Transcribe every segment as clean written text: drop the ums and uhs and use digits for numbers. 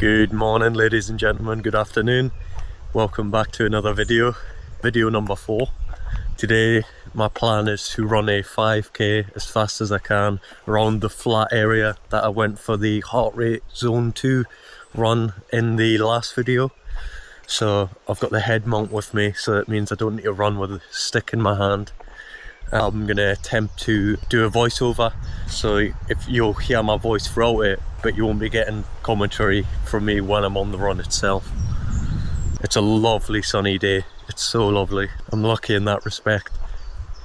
Good morning, ladies and gentlemen, good afternoon. Welcome back to another video number 4. Today my plan is to run a 5k as fast as I can around the flat area that I went for the heart rate zone 2 run in the last video. So I've got the head mount with me, so that means I don't need to run with a stick in my hand. I'm going to attempt to do a voiceover, so if you'll hear my voice throughout it, but you won't be getting commentary from me when I'm on the run itself. It's a lovely sunny day, it's so lovely. I'm lucky in that respect.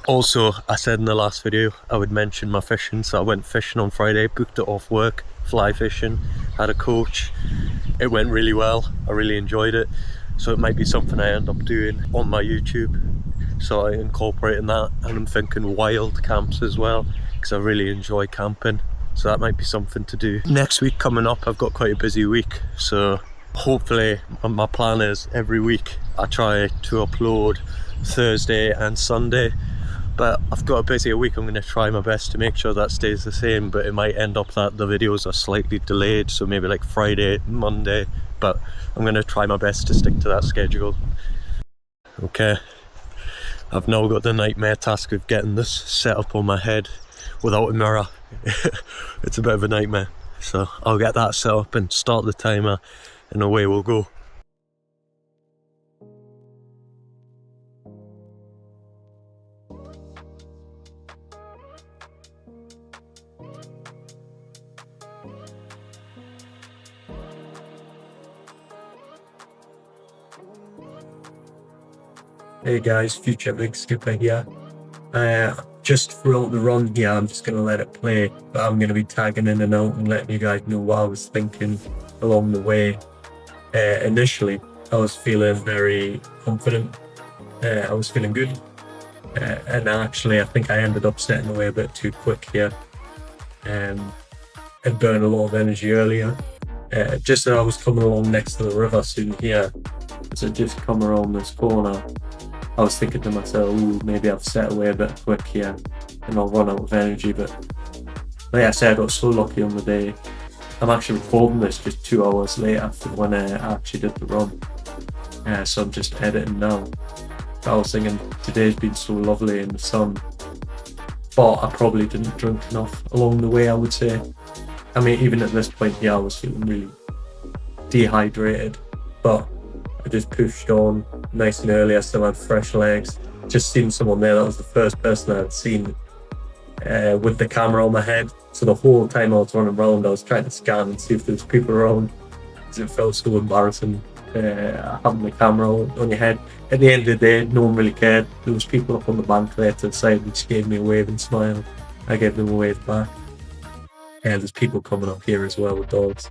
Also, I said in the last video I would mention my fishing, so I went fishing on Friday, booked it off work, fly fishing, had a coach. It went really well, I really enjoyed it, so it might be something I end up doing on my YouTube. So I incorporating that, and I'm thinking wild camps as well, because I really enjoy camping, so that might be something to do. Next week coming up, I've got quite a busy week, so hopefully my plan is every week I try to upload Thursday and Sunday, but I've got a busier week. I'm going to try my best to make sure that stays the same, but it might end up that the videos are slightly delayed, so maybe like Friday, Monday, but I'm going to try my best to stick to that schedule. Okay. I've now got the nightmare task of getting this set up on my head without a mirror. It's a bit of a nightmare. So I'll get that set up and start the timer, and away we'll go. Hey guys, Future Big Skipper here. Just throughout the run here, I'm just going to let it play, but I'm going to be tagging in and out and letting you guys know what I was thinking along the way. Initially, I was feeling very confident. I was feeling good. And actually, I think I ended up setting away a bit too quick here. And burned a lot of energy earlier. Just as I was coming along next to the river soon here, as I just come around this corner, I was thinking to myself, ooh, maybe I've set away a bit quick here and I'll run out of energy, but like I said, I got so lucky on the day. I'm actually recording this just 2 hours later from when I actually did the run. So I'm just editing now. But I was thinking, today's been so lovely in the sun, but I probably didn't drink enough along the way, I would say. I mean, even at this point, yeah, I was feeling really dehydrated, but I just pushed on nice and early. I still had fresh legs. Just seen someone there. That was the first person I had seen with the camera on my head. So the whole time I was running around, I was trying to scan and see if there was people around, because it felt so embarrassing having the camera on your head. At the end of the day, no one really cared. There was people up on the bank there to the side which gave me a wave and smile. I gave them a wave back. There's people coming up here as well with dogs.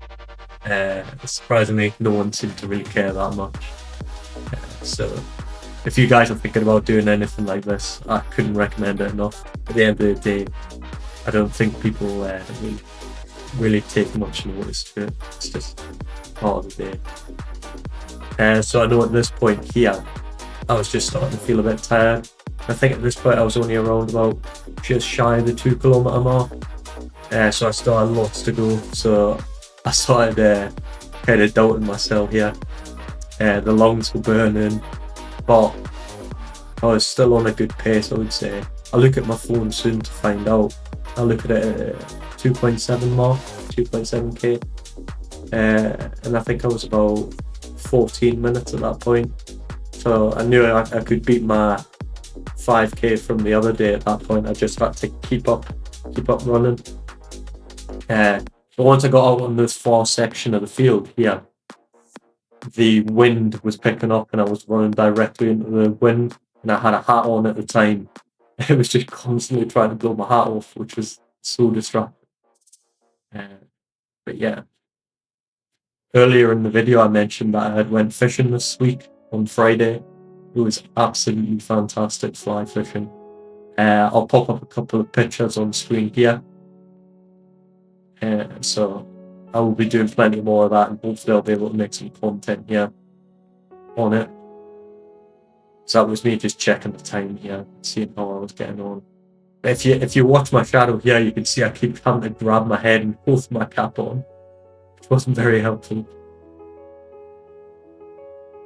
Surprisingly, no one seemed to really care that much. So if you guys are thinking about doing anything like this, I couldn't recommend it enough. At the end of the day, I don't think people really take much notice to it. It's just part of the day. So I know at this point here, I was just starting to feel a bit tired. I think at this point I was only around about just shy of the 2 kilometre mark. So I still had lots to go. So I started kind of doubting myself here. The lungs were burning, but I was still on a good pace, I would say. I'll look at my phone soon to find out. I'll look at it at 2.7 mark, 2.7k. And I think I was about 14 minutes at that point. So I knew I could beat my 5k from the other day at that point. I just had to keep up running. But once I got out on this far section of the field here, the wind was picking up and I was running directly into the wind, and I had a hat on at the time. It was just constantly trying to blow my hat off, which was so distracting. But yeah, earlier in the video I mentioned that I had went fishing this week on Friday. It was absolutely fantastic fly fishing. I'll pop up a couple of pictures on screen here. So I will be doing plenty more of that, and hopefully I'll be able to make some content here on it. So that was me just checking the time here, seeing how I was getting on. If you watch my shadow here, you can see I keep having to grab my head and hold my cap on, which wasn't very helpful.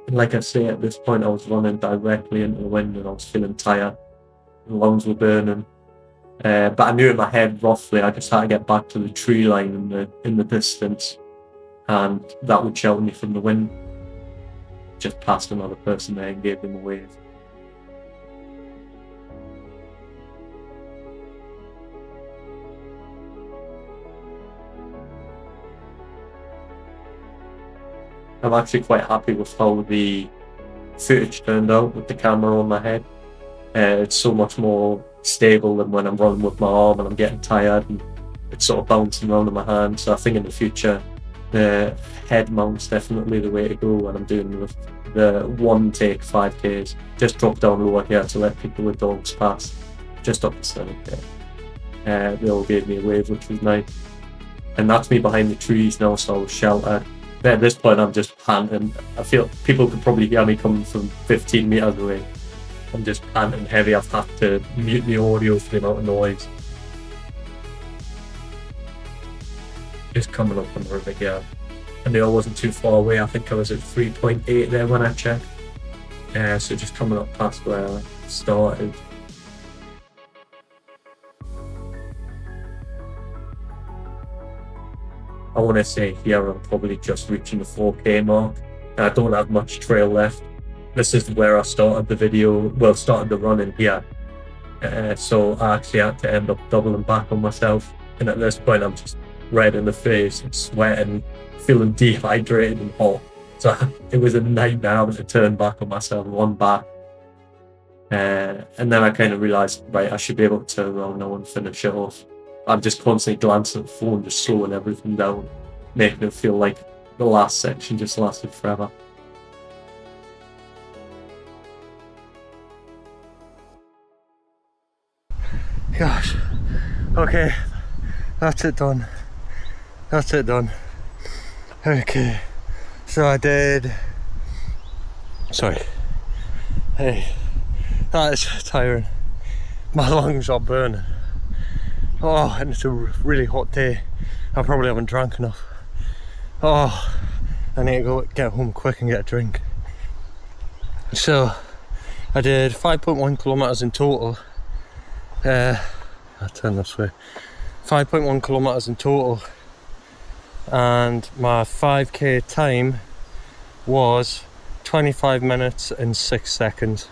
And like I say, at this point I was running directly into the wind and I was feeling tired. My lungs were burning. But I knew in my head roughly I just had to get back to the tree line in the distance, and that would shelter me from the wind. Just passed another person there and gave them a wave. I'm actually quite happy with how the footage turned out with the camera on my head. It's so much more stable than when I'm running with my arm and I'm getting tired and it's sort of bouncing around in my hand. So I think in the future, the head mount's definitely the way to go when I'm doing the one take 5Ks. Just drop down lower here to let people with dogs pass, just up the 7K. They all gave me a wave, which was nice. And that's me behind the trees now, so I was sheltered. But at this point, I'm just panting. I feel people could probably hear me coming from 15 meters away. I'm just panting heavy. I've had to mute the audio for the amount of noise. Just coming up on the river here. And I wasn't too far away. I think I was at 3.8 there when I checked. So just coming up past where I started. I want to say here I'm probably just reaching the 4K mark. And I don't have much trail left. This is where I started the video, well, started the running here. So I actually had to end up doubling back on myself. And at this point, I'm just red in the face, and sweating, feeling dehydrated and hot. So it was a nightmare having to turn back on myself, run back. And then I kind of realized, right, I should be able to turn around now and finish it off. I'm just constantly glancing at the phone, just slowing everything down, making it feel like the last section just lasted forever. Gosh, okay, that's it done. Okay, so I did, hey, that is tiring. My lungs are burning. Oh, and it's a really hot day. I probably haven't drank enough. Oh, I need to go get home quick and get a drink. So I did 5.1 kilometers in total. I'll turn this way. 5.1 kilometers in total, and my 5K time was 25 minutes and 6 seconds.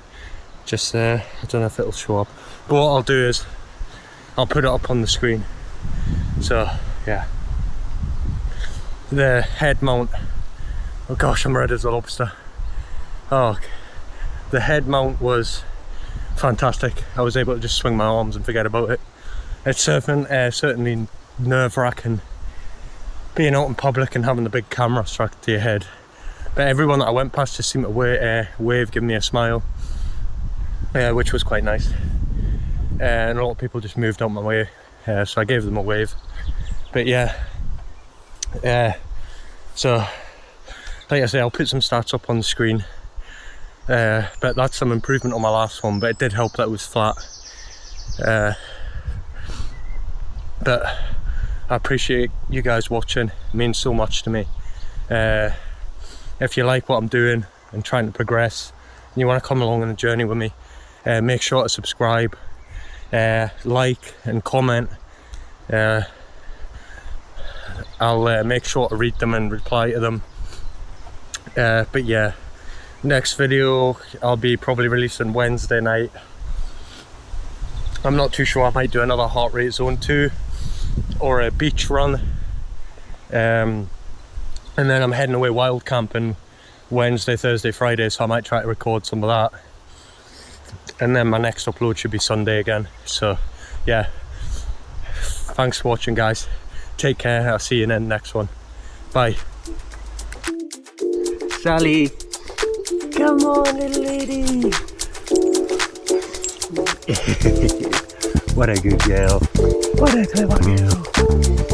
Just there. I don't know if it'll show up, but what I'll do is I'll put it up on the screen. So yeah, the head mount. Oh gosh, I'm red as a lobster. Oh, the head mount was fantastic. I was able to just swing my arms and forget about it. It's certainly nerve-wracking being out in public and having the big camera strapped to your head. But everyone that I went past just seemed to wave, give me a smile, which was quite nice. And a lot of people just moved out my way, so I gave them a wave. But yeah, so like I say, I'll put some stats up on the screen. But that's some improvement on my last one, but it did help that it was flat. But I appreciate you guys watching. It means so much to me. If you like what I'm doing and trying to progress, and you want to come along on the journey with me, make sure to subscribe, like and comment. I'll make sure to read them and reply to them. But yeah, next video I'll be probably releasing Wednesday night. I'm not too sure. I might do another heart rate zone 2 or a beach run, and then I'm heading away wild camping Wednesday, Thursday, Friday, so I might try to record some of that, and then my next upload should be Sunday again. So yeah, thanks for watching, guys. Take care. I'll see you in the next one. Bye. Sally, come on, little lady. What a good girl. What a clever girl.